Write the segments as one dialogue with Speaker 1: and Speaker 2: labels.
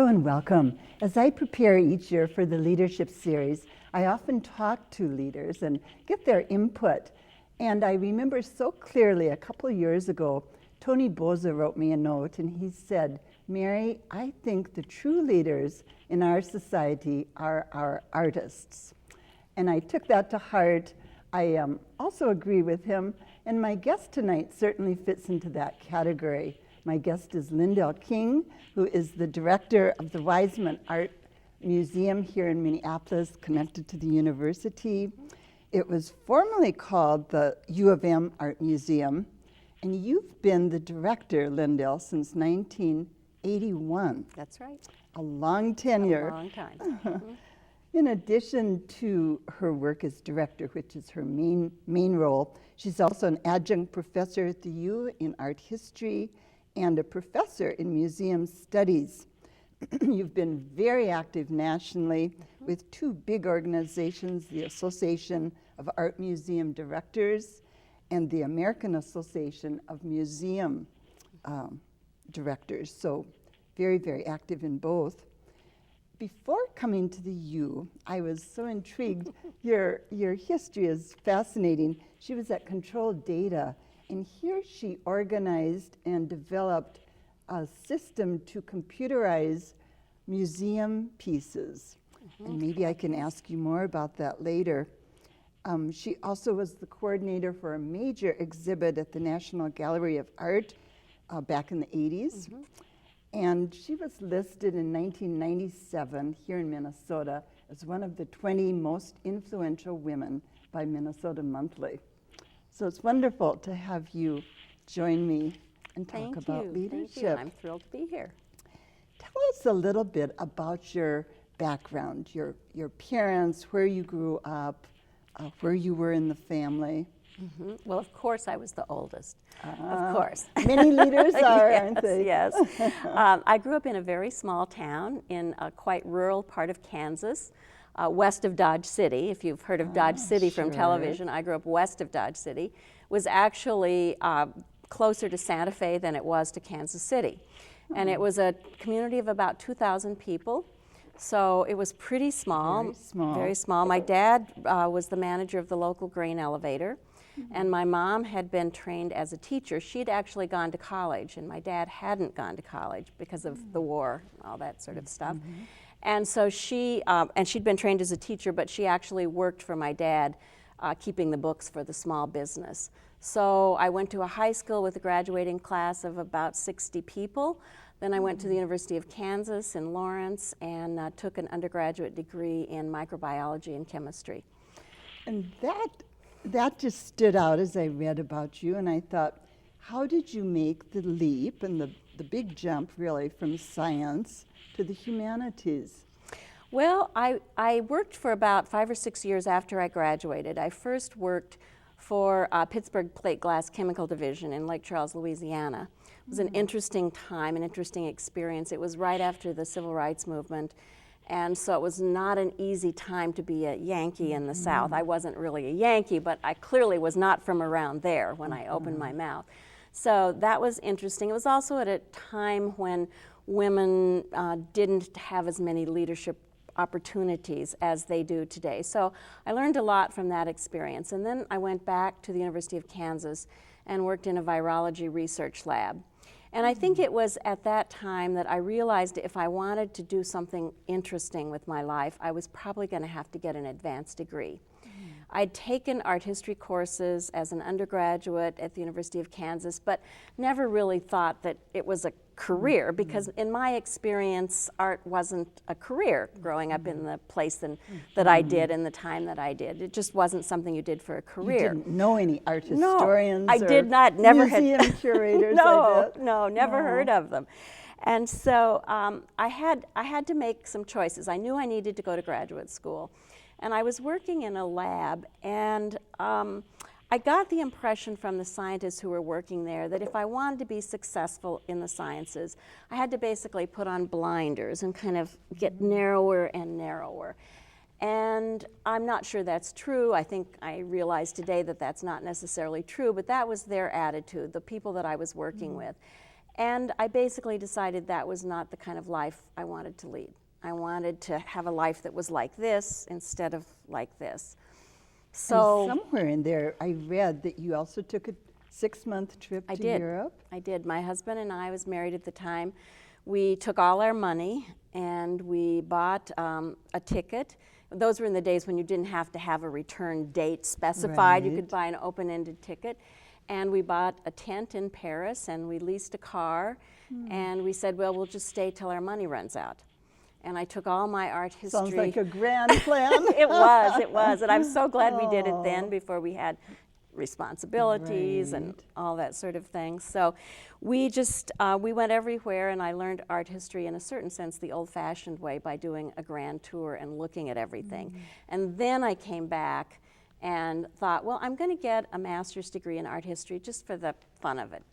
Speaker 1: and welcome. As I prepare each year for the leadership series, I often talk to leaders and get their input. And I remember so clearly a couple years ago, Tony Boza wrote me a note and he said, "Mary, I think the true leaders in our society are our artists." And I took that to heart. I also agree with him, and my guest tonight certainly fits into that category. My guest is Lyndel King, who is the director of the Weisman Art Museum here in Minneapolis, connected to the university. It was formerly called the U of M Art Museum, and you've been the director, Lyndel, since 1981.
Speaker 2: That's right.
Speaker 1: A long tenure.
Speaker 2: A long time.
Speaker 1: In addition to her work as director, which is her main role, she's also an adjunct professor at the U in art history and a professor in museum studies. You've been very active nationally with two big organizations, the Association of Art Museum Directors and the American Association of Museum Directors. So very, very active in both. Before coming to the U, I was so intrigued. Your history is fascinating. She was at Control Data, and here she organized and developed a system to computerize museum pieces. And maybe I can ask you more about that later. She also was the coordinator for a major exhibit at the National Gallery of Art back in the 80s. And she was listed in 1997 here in Minnesota as one of the 20 most influential women by Minnesota Monthly. So it's wonderful to have you join me and talk about leadership.
Speaker 2: Thank you. I'm thrilled to be here.
Speaker 1: Tell us a little bit about your background, your parents, where you grew up, where you were in the family.
Speaker 2: Well, of course, I was the oldest. Of course.
Speaker 1: Many leaders are,
Speaker 2: yes,
Speaker 1: aren't they?
Speaker 2: Yes. I grew up in a very small town in a quite rural part of Kansas, west of Dodge City. If you've heard of Dodge City from television, I grew up west of Dodge City. It was actually closer to Santa Fe than it was to Kansas City. And it was a community of about 2,000 people. So it was pretty small.
Speaker 1: Very small.
Speaker 2: Very small. My dad was the manager of the local grain elevator. And my mom had been trained as a teacher. She'd actually gone to college, and my dad hadn't gone to college because of the war, all that sort of stuff. And so and she'd been trained as a teacher, but she actually worked for my dad, keeping the books for the small business. So I went to a high school with a graduating class of about 60 people. Then I went to the University of Kansas in Lawrence and took an undergraduate degree in microbiology and chemistry.
Speaker 1: And that just stood out as I read about you, and I thought, how did you make the leap and the big jump, really, from science to the humanities?
Speaker 2: Well, I worked for about 5 or 6 years after I graduated. I first worked for Pittsburgh Plate Glass Chemical Division in Lake Charles, Louisiana. It was an interesting time, an interesting experience. It was right after the Civil Rights Movement. And so it was not an easy time to be a Yankee in the South. I wasn't really a Yankee, but I clearly was not from around there when I opened my mouth. So that was interesting. It was also at a time when women didn't have as many leadership opportunities as they do today. So I learned a lot from that experience. And then I went back to the University of Kansas and worked in a virology research lab. And I think it was at that time that I realized if I wanted to do something interesting with my life, I was probably going to have to get an advanced degree. I'd taken art history courses as an undergraduate at the University of Kansas, but never really thought that it was a career, because in my experience, art wasn't a career growing up in the place that I did in the time that I did. It just wasn't something you did for a career.
Speaker 1: You didn't know any art historians?
Speaker 2: No, I did not. Never
Speaker 1: museum curators?
Speaker 2: Never heard of them. And so I had to make some choices. I knew I needed to go to graduate school. And I was working in a lab, and I got the impression from the scientists who were working there that if I wanted to be successful in the sciences, I had to basically put on blinders and kind of get narrower and narrower. And I'm not sure that's true. I think I realize today that that's not necessarily true, but that was their attitude, the people that I was working with. And I basically decided that was not the kind of life I wanted to lead. I wanted to have a life that was like this instead of like this. So
Speaker 1: and somewhere in there, I read that you also took a 6-month trip to Europe.
Speaker 2: I did. My husband and I was married at the time. We took all our money and we bought a ticket. Those were in the days when you didn't have to have a return date specified. You could buy an open-ended ticket. And we bought a tent in Paris and we leased a car. And we said, well, we'll just stay till our money runs out. And I took all my art history.
Speaker 1: Sounds like a grand plan.
Speaker 2: It was. And I'm so glad we did it then before we had responsibilities and all that sort of thing. So we just, we went everywhere, and I learned art history in a certain sense the old-fashioned way by doing a grand tour and looking at everything. And then I came back and thought, well, I'm going to get a master's degree in art history just for the fun of it,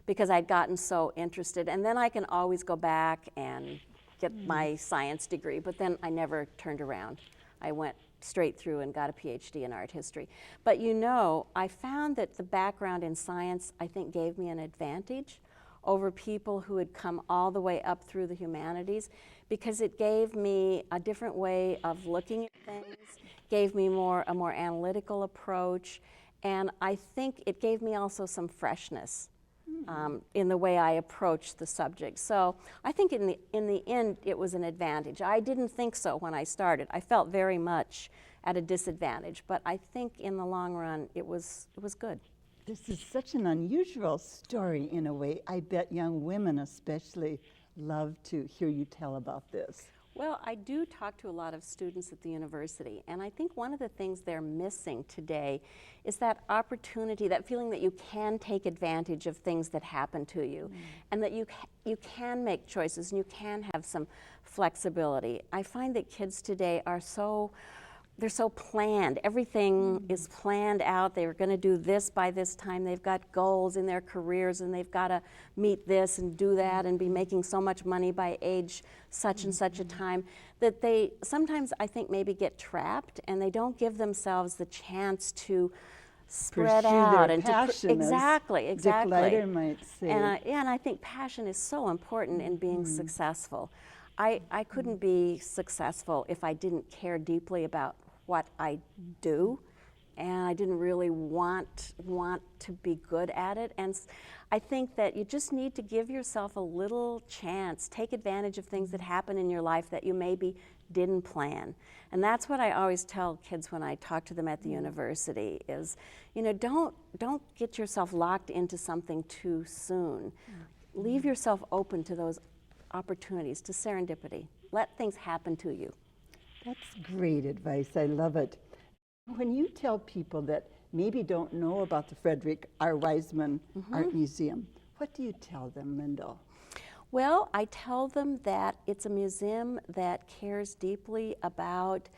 Speaker 2: because I'd gotten so interested. And then I can always go back and get my science degree, but then I never turned around. I went straight through and got a PhD in art history. But you know, I found that the background in science, I think, gave me an advantage over people who had come all the way up through the humanities, because it gave me a different way of looking at things, gave me a more analytical approach, and I think it gave me also some freshness in the way I approached the subject. So I think in the end it was an advantage. I didn't think so when I started. I felt very much at a disadvantage, but I think in the long run it was good.
Speaker 1: This is such an unusual story in a way. I bet young women especially love to hear you tell about this.
Speaker 2: Well, I do talk to a lot of students at the university, and I think one of the things they're missing today is that opportunity, that feeling that you can take advantage of things that happen to you, and that you can make choices and you can have some flexibility. I find that kids today are they're so planned. Everything is planned out. They're going to do this by this time. They've got goals in their careers, and they've got to meet this and do that and be making so much money by age such and such a time, that they sometimes, I think, maybe get trapped, and they don't give themselves the chance to spread
Speaker 1: Pursue
Speaker 2: out
Speaker 1: their
Speaker 2: and
Speaker 1: passion,
Speaker 2: exactly.
Speaker 1: Dick Leiter might say.
Speaker 2: And I think passion is so important in being successful. I couldn't be successful if I didn't care deeply about what I do, and I didn't really want to be good at it. And I think that you just need to give yourself a little chance, take advantage of things that happen in your life that you maybe didn't plan. And that's what I always tell kids when I talk to them at the university is, you know, don't get yourself locked into something too soon. Leave yourself open to those opportunities, to serendipity. Let things happen to you.
Speaker 1: That's great advice. I love it. When you tell people that maybe don't know about the Frederick R. Weisman Art Museum, what do you tell them, Lyndel?
Speaker 2: Well, I tell them that it's a museum that cares deeply about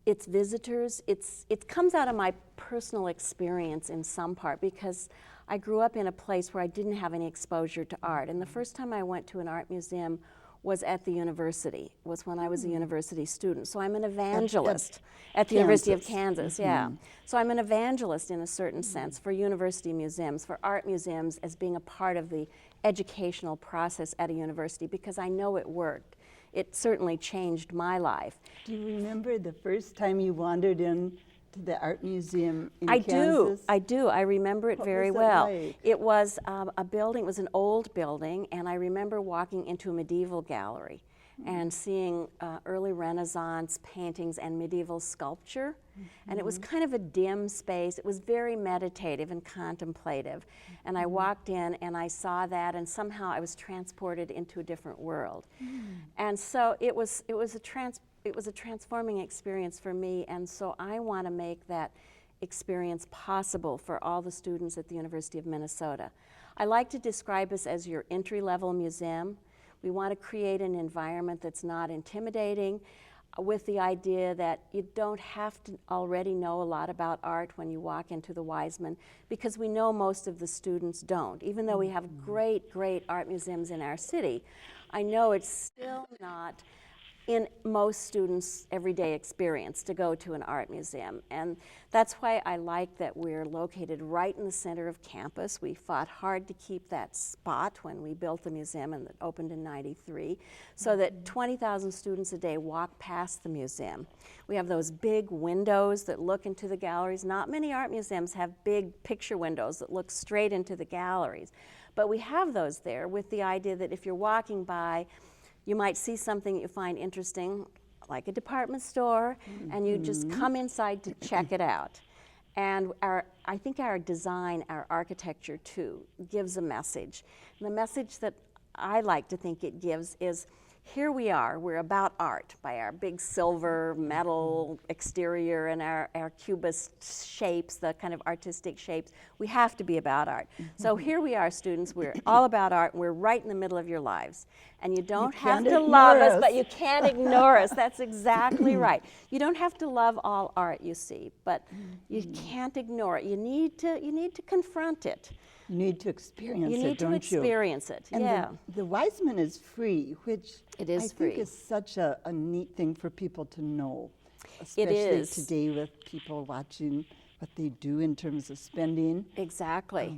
Speaker 2: its visitors. It comes out of my personal experience in some part, because I grew up in a place where I didn't have any exposure to art. And the first time I went to an art museum was at the university, was when I was a university student. So I'm an evangelist at the University of Kansas, yeah. So I'm an evangelist in a certain sense for university museums, for art museums as being a part of the educational process at a university, because I know it worked. It certainly changed my life.
Speaker 1: Do you remember the first time you wandered in to the art museum in Kansas?
Speaker 2: I do. I remember it very
Speaker 1: What was
Speaker 2: well.
Speaker 1: it like?
Speaker 2: It was a building, it was an old building, and I remember walking into a medieval gallery and seeing early Renaissance paintings and medieval sculpture. And it was kind of a dim space. It was very meditative and contemplative. And I walked in and I saw that, and somehow I was transported into a different world. And so it was a transforming experience for me, and so I want to make that experience possible for all the students at the University of Minnesota. I like to describe us as your entry-level museum. We want to create an environment that's not intimidating, with the idea that you don't have to already know a lot about art when you walk into the Weisman, because we know most of the students don't. Even though we have great art museums in our city, I know it's still not in most students' everyday experience to go to an art museum. And that's why I like that we're located right in the center of campus. We fought hard to keep that spot when we built the museum, and it opened in '93, so that 20,000 students a day walk past the museum. We have those big windows that look into the galleries. Not many art museums have big picture windows that look straight into the galleries, but we have those there with the idea that if you're walking by, you might see something that you find interesting, like a department store, and you just come inside to check it out. And I think our design, our architecture too, gives a message. And the message that I like to think it gives is, here we are, we're about art by our big silver metal exterior and our cubist shapes, the kind of artistic shapes. We have to be about art. So here we are, students, we're all about art, we're right in the middle of your lives. And you don't have to love us, but you can't ignore us. That's exactly right. You don't have to love all art you see, but you can't ignore it. You need to confront it.
Speaker 1: You need to experience it, don't you?
Speaker 2: You need to experience it,
Speaker 1: and
Speaker 2: yeah.
Speaker 1: The Weisman is free, which
Speaker 2: it is
Speaker 1: I
Speaker 2: free.
Speaker 1: think is such a neat thing for people to know,
Speaker 2: It
Speaker 1: especially
Speaker 2: is.
Speaker 1: today with people watching what they do in terms of spending.
Speaker 2: Exactly.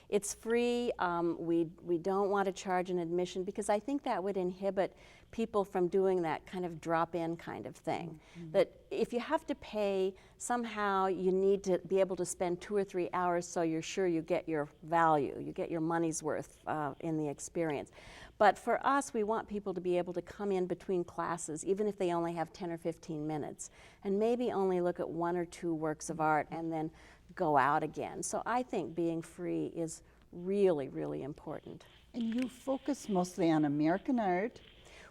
Speaker 2: It's free. We don't want to charge an admission because I think that would inhibit people from doing that kind of drop-in kind of thing. That if you have to pay, somehow you need to be able to spend 2 or 3 hours so you're sure you get your value, you get your money's worth in the experience. But for us, we want people to be able to come in between classes, even if they only have 10 or 15 minutes, and maybe only look at 1 or 2 works of art and then go out again. So I think being free is really, really important.
Speaker 1: And you focus mostly on American art.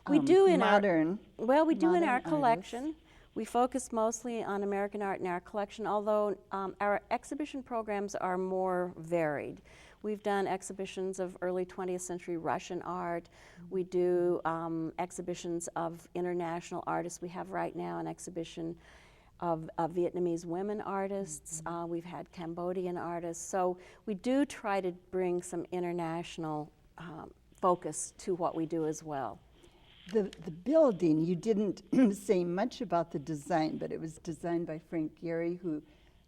Speaker 2: We do in
Speaker 1: modern.
Speaker 2: Well, we do in our
Speaker 1: artists.
Speaker 2: collection. We focus mostly on American art in our collection, although our exhibition programs are more varied. We've done exhibitions of early 20th century Russian art. We do exhibitions of international artists. We have right now an exhibition of Vietnamese women artists. We've had Cambodian artists. So we do try to bring some international focus to what we do as well.
Speaker 1: The building, you didn't say much about the design, but it was designed by Frank Gehry, who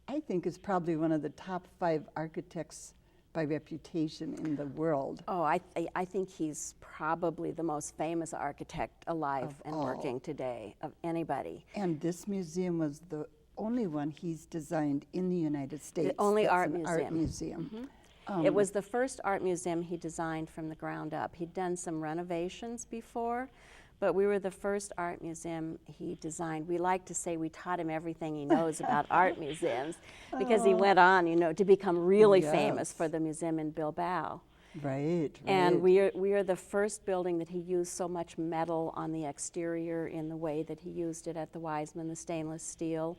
Speaker 1: I think is probably one of the top 5 architects by reputation in the world.
Speaker 2: Oh, I think he's probably the most famous architect alive and working today of anybody.
Speaker 1: And this museum was the only one he's designed in the United States.
Speaker 2: The only
Speaker 1: That's
Speaker 2: art
Speaker 1: an
Speaker 2: museum.
Speaker 1: Art museum.
Speaker 2: It was the first art museum he designed from the ground up. He'd done some renovations before, but we were the first art museum he designed. We like to say we taught him everything he knows about art museums, because he went on, to become really famous for the museum in Bilbao.
Speaker 1: Right.
Speaker 2: And we are the first building that he used so much metal on the exterior in the way that he used it at the Weisman, the stainless steel.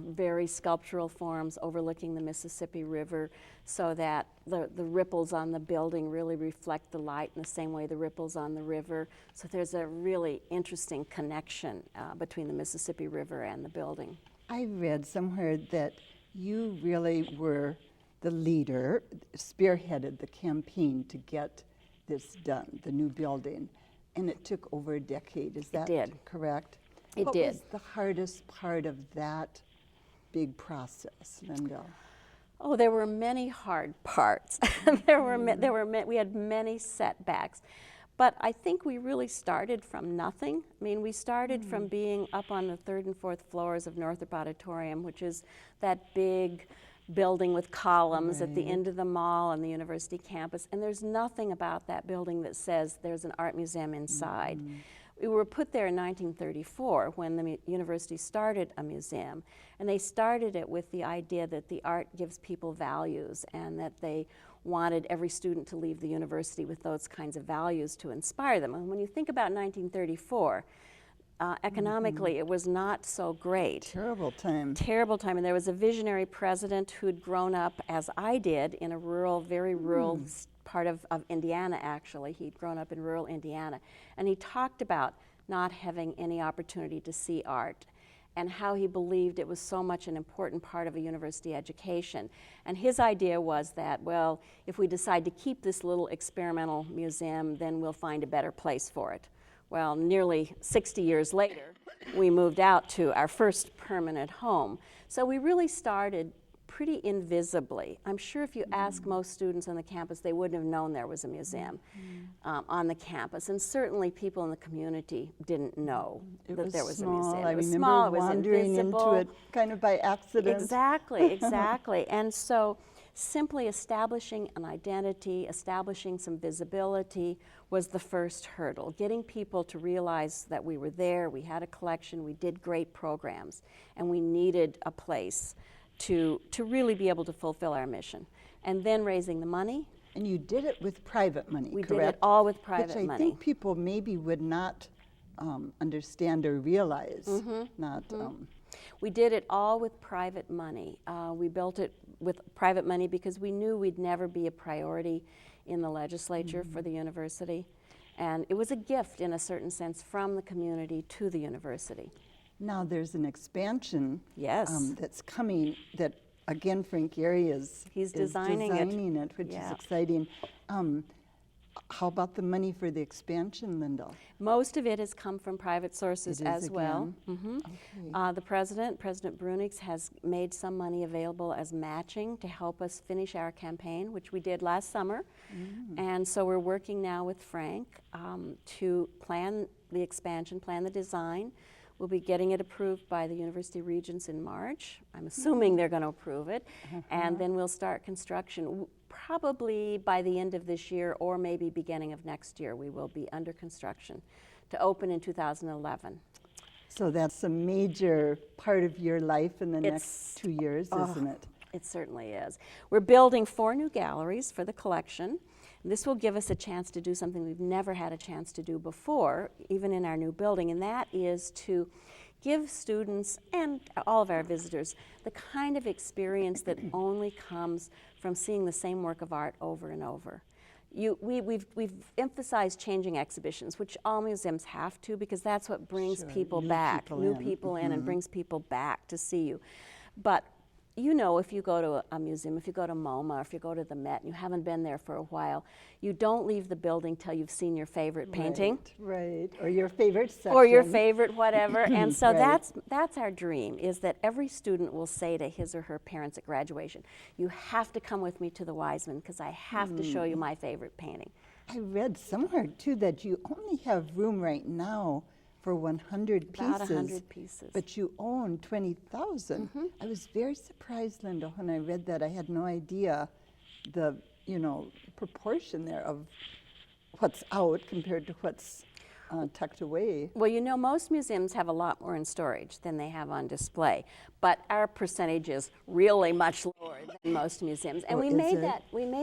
Speaker 2: Very sculptural forms overlooking the Mississippi River, so that the ripples on the building really reflect the light in the same way the ripples on the river. So there's a really interesting connection between the Mississippi River and the building.
Speaker 1: I read somewhere that you really were the leader, spearheaded the campaign to get this done, the new building, and it took over a decade. Is that correct?
Speaker 2: It did.
Speaker 1: What was the hardest part of that big process, Lyndel?
Speaker 2: Oh, there were many hard parts. We had many setbacks. But I think we really started from nothing. I mean, we started from being up on the 3rd and 4th floors of Northrop Auditorium, which is that big building with columns at the end of the mall on the university campus. And there's nothing about that building that says there's an art museum inside. We were put there in 1934 when the university started a museum, and they started it with the idea that the art gives people values, and that they wanted every student to leave the university with those kinds of values to inspire them. And when you think about 1934, economically it was not so great.
Speaker 1: Terrible time.
Speaker 2: Terrible time, and there was a visionary president who'd grown up, as I did, in a rural, very rural part of Indiana, actually. He'd grown up in rural Indiana. And he talked about not having any opportunity to see art, and how he believed it was so much an important part of a university education. And his idea was that, well, if we decide to keep this little experimental museum, then we'll find a better place for it. well, nearly 60 years later, we moved out to our first permanent home. So we really started pretty invisibly. I'm sure if you ask most students on the campus, they wouldn't have known there was a museum on the campus. And certainly people in the community didn't know that there was a museum.
Speaker 1: I
Speaker 2: It was
Speaker 1: remember
Speaker 2: small, it was
Speaker 1: wandering
Speaker 2: invisible.
Speaker 1: into it kind of by accident.
Speaker 2: Exactly, exactly. And so simply establishing an identity, establishing some visibility was the first hurdle. Getting people to realize that we were there, we had a collection, we did great programs, and we needed a place to really be able to fulfill our mission. And then raising the money.
Speaker 1: And you did it with private money,
Speaker 2: We
Speaker 1: correct?
Speaker 2: did it all with private
Speaker 1: Which I
Speaker 2: money.
Speaker 1: think people maybe would not understand or realize.
Speaker 2: We did it all with private money. We built it with private money because we knew we'd never be a priority in the legislature for the university. And it was a gift, in a certain sense, from the community to the university.
Speaker 1: Now there's an expansion
Speaker 2: Yes.
Speaker 1: that's coming that, again, Frank Gehry is
Speaker 2: designing it.
Speaker 1: which
Speaker 2: Yeah.
Speaker 1: is exciting. How about the money for the expansion, Lyndel?
Speaker 2: Most of it has come from private sources
Speaker 1: It is
Speaker 2: as well.
Speaker 1: again? Okay.
Speaker 2: The President Brunix, has made some money available as matching to help us finish our campaign, which we did last summer. And so we're working now with Frank to plan the expansion, plan the design. We'll be getting it approved by the University Regents in March. I'm assuming they're going to approve it. And then we'll start construction. Probably by the end of this year or maybe beginning of next year, we will be under construction to open in 2011.
Speaker 1: So that's a major part of your life in the
Speaker 2: It's-
Speaker 1: next 2 years, isn't it?
Speaker 2: It certainly is. We're building 4 new galleries for the collection. This will give us a chance to do something we've never had a chance to do before, even in our new building, and that is to give students and all of our visitors the kind of experience that only comes from seeing the same work of art over and over. We've emphasized changing exhibitions, which all museums have to, because that's what brings
Speaker 1: Sure,
Speaker 2: people
Speaker 1: new
Speaker 2: back,
Speaker 1: people
Speaker 2: new
Speaker 1: in.
Speaker 2: people in, and brings people back to see you. But you know, if you go to a museum, if you go to MoMA, or if you go to the Met, and you haven't been there for a while, you don't leave the building till you've seen your favorite painting.
Speaker 1: Right, or your favorite section.
Speaker 2: Or your favorite whatever. And so
Speaker 1: Right.
Speaker 2: that's our dream, is that every student will say to his or her parents at graduation, you have to come with me to the Weisman because I have to show you my favorite painting.
Speaker 1: I read somewhere, too, that you only have room right now for 100 pieces.
Speaker 2: About 100 pieces.
Speaker 1: But you own 20,000. I was very surprised, Linda, when I read that. I had no idea the, proportion there of what's out compared to what's tucked away.
Speaker 2: Well, you know, most museums have a lot more in storage than they have on display, but our percentage is really much lower than most museums. And
Speaker 1: Oh,
Speaker 2: we
Speaker 1: is
Speaker 2: made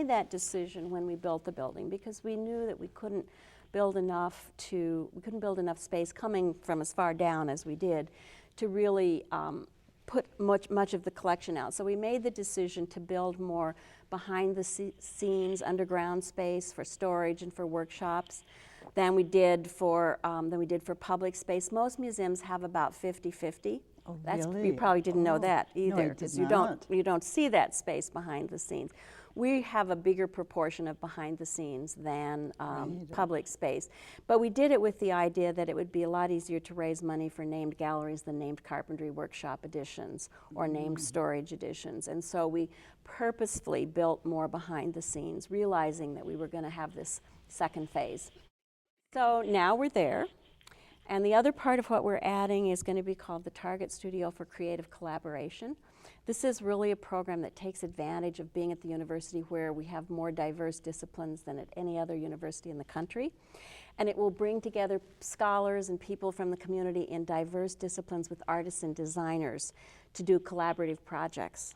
Speaker 1: it?
Speaker 2: that decision when we built the building, because we knew that we couldn't build enough space coming from as far down as we did to really put much of the collection out. So we made the decision to build more behind the scenes underground space for storage and for workshops than we did for public space. Most museums have about 50-50.
Speaker 1: Oh,
Speaker 2: You
Speaker 1: really?
Speaker 2: probably didn't know
Speaker 1: Oh,
Speaker 2: that
Speaker 1: no, I
Speaker 2: either,
Speaker 1: did
Speaker 2: because
Speaker 1: not.
Speaker 2: you don't see that space behind the scenes. We have a bigger proportion of behind the scenes than public space. But we did it with the idea that it would be a lot easier to raise money for named galleries than named carpentry workshop editions or named storage editions. And so we purposefully built more behind the scenes, realizing that we were going to have this second phase. So now we're there. And the other part of what we're adding is going to be called the Target Studio for Creative Collaboration. This is really a program that takes advantage of being at the university where we have more diverse disciplines than at any other university in the country. And it will bring together scholars and people from the community in diverse disciplines with artists and designers to do collaborative projects.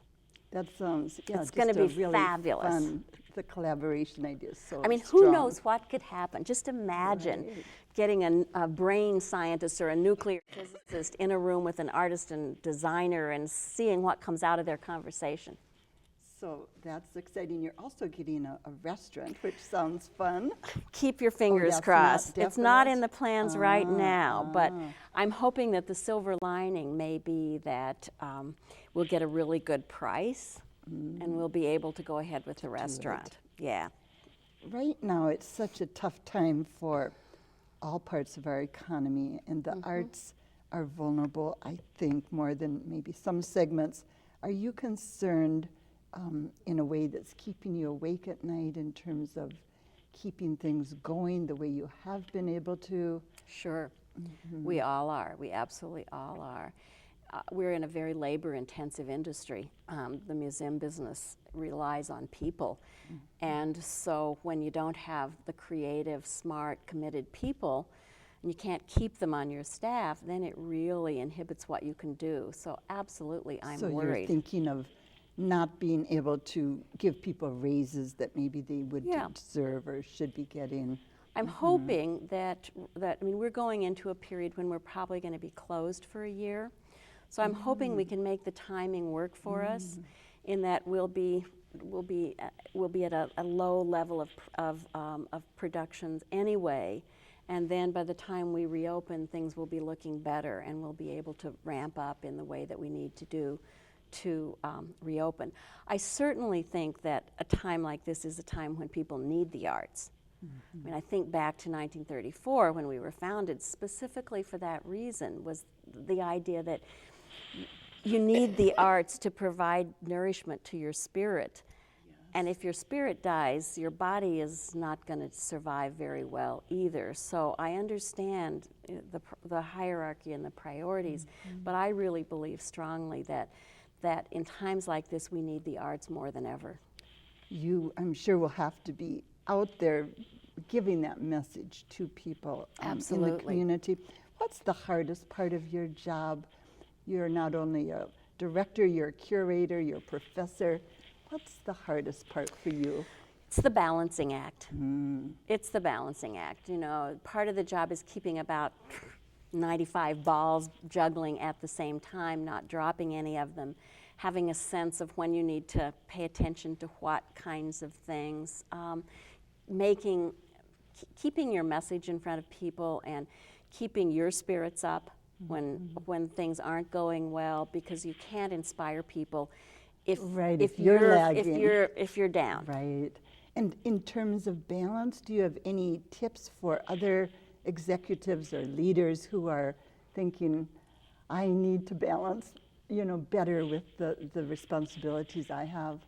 Speaker 1: That sounds,
Speaker 2: It's
Speaker 1: just
Speaker 2: gonna
Speaker 1: a
Speaker 2: be
Speaker 1: really
Speaker 2: fabulous.
Speaker 1: fun, the collaboration idea is so
Speaker 2: I mean,
Speaker 1: strong.
Speaker 2: who knows what could happen? Just imagine getting a brain scientist or a nuclear physicist in a room with an artist and designer and seeing what comes out of their conversation.
Speaker 1: So that's exciting. You're also getting a restaurant, which sounds fun.
Speaker 2: Keep your fingers
Speaker 1: that's not
Speaker 2: crossed. It's not
Speaker 1: definite?
Speaker 2: in the plans right now, but I'm hoping that the silver lining may be that we'll get a really good price and we'll be able to go ahead with the restaurant. Yeah.
Speaker 1: Right now, it's such a tough time for all parts of our economy, and the arts are vulnerable, I think, more than maybe some segments. Are you concerned in a way that's keeping you awake at night in terms of keeping things going the way you have been able to?
Speaker 2: Sure. We all are. We absolutely all are. We're in a very labor-intensive industry. The museum business relies on people. And so when you don't have the creative, smart, committed people, and you can't keep them on your staff, then it really inhibits what you can do. So absolutely, I'm worried.
Speaker 1: So you're thinking of not being able to give people raises that maybe they would deserve or should be getting.
Speaker 2: I'm hoping that, I mean, we're going into a period when we're probably going to be closed for a year. So I'm hoping we can make the timing work for us, in that we'll be at a low level of productions anyway, and then by the time we reopen, things will be looking better, and we'll be able to ramp up in the way that we need to do to reopen. I certainly think that a time like this is a time when people need the arts. I mean, I think back to 1934 when we were founded, specifically for that reason, was the idea that you need the arts to provide nourishment to your spirit. And if your spirit dies, your body is not going to survive very well either. So I understand the hierarchy and the priorities, but I really believe strongly that in times like this, we need the arts more than ever.
Speaker 1: You, I'm sure, will have to be out there giving that message to people in the community. What's the hardest part of your job? You're not only a director, you're a curator, you're a professor. What's the hardest part for you?
Speaker 2: It's the balancing act. It's the balancing act. You know, part of the job is keeping about 95 balls juggling at the same time, not dropping any of them, having a sense of when you need to pay attention to what kinds of things, keeping your message in front of people and keeping your spirits up when things aren't going well, because you can't inspire people if you're lagging. if you're down.
Speaker 1: Right. And in terms of balance, do you have any tips for other executives or leaders who are thinking, I need to balance, you know, better with the responsibilities I have?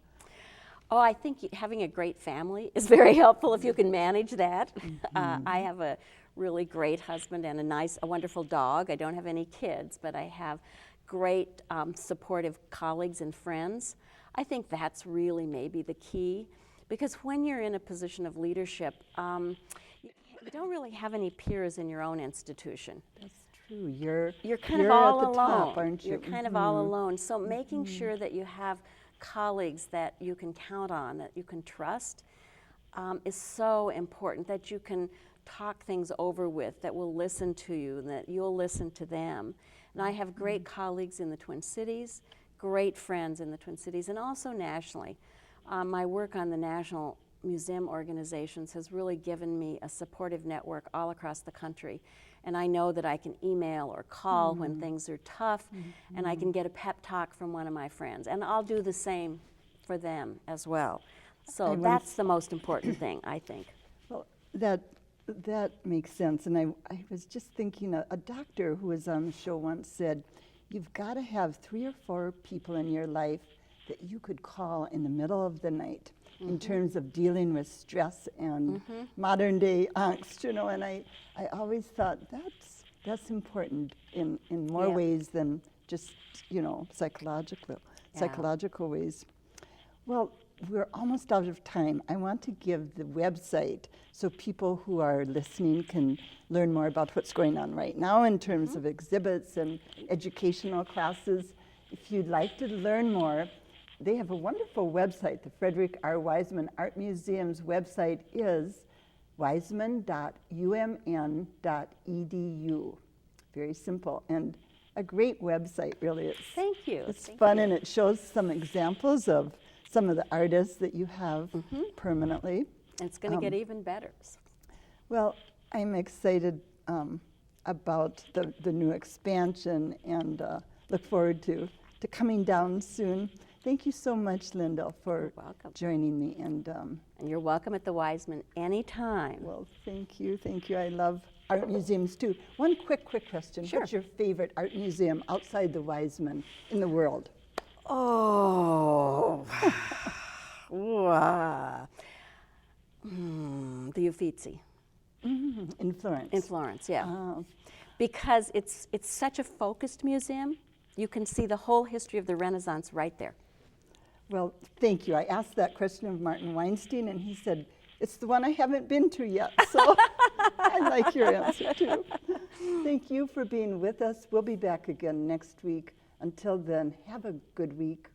Speaker 2: Oh, I think having a great family is very helpful if you can manage that. I have a really great husband and a wonderful dog. I don't have any kids, but I have great supportive colleagues and friends. I think that's really maybe the key, because when you're in a position of leadership, you don't really have any peers in your own institution.
Speaker 1: That's true. You're
Speaker 2: kind of all
Speaker 1: at the
Speaker 2: alone.
Speaker 1: top, aren't you?
Speaker 2: You're kind of all alone. So making sure that you have colleagues that you can count on, that you can trust, is so important, that you can talk things over with, that will listen to you, and that you'll listen to them. And I have great colleagues in the Twin Cities, great friends in the Twin Cities, and also nationally. My work on the national museum organizations has really given me a supportive network all across the country. And I know that I can email or call when things are tough, and I can get a pep talk from one of my friends. And I'll do the same for them as well. So that's the most important thing, I think.
Speaker 1: Well, that makes sense. And I was just thinking, a doctor who was on the show once said, you've got to have 3 or 4 people in your life that you could call in the middle of the night in terms of dealing with stress and modern day angst, you know. And I always thought that's important in more ways than just, you know, psychological ways. Well, we're almost out of time. I want to give the website so people who are listening can learn more about what's going on right now in terms of exhibits and educational classes. If you'd like to learn more, they have a wonderful website. The Frederick R. Weisman Art Museum's website is weisman.umn.edu. Very simple and a great website, really.
Speaker 2: Thank you.
Speaker 1: It's fun, and it shows some examples of some of the artists that you have permanently.
Speaker 2: And it's going to get even better.
Speaker 1: Well, I'm excited about the new expansion, and look forward to coming down soon. Thank you so much, Lyndel, for
Speaker 2: You're welcome.
Speaker 1: joining me. And
Speaker 2: you're welcome at the Weisman anytime.
Speaker 1: well, thank you. I love art museums too. One quick question.
Speaker 2: Sure.
Speaker 1: What's your favorite art museum outside the Weisman in the world?
Speaker 2: Oh, the Uffizi.
Speaker 1: In Florence.
Speaker 2: In Florence, yeah.
Speaker 1: Oh.
Speaker 2: Because it's such a focused museum, you can see the whole history of the Renaissance right there.
Speaker 1: Well, thank you. I asked that question of Martin Weinstein, and he said, it's the one I haven't been to yet. So I like your answer, too. Thank you for being with us. We'll be back again next week. Until then, have a good week.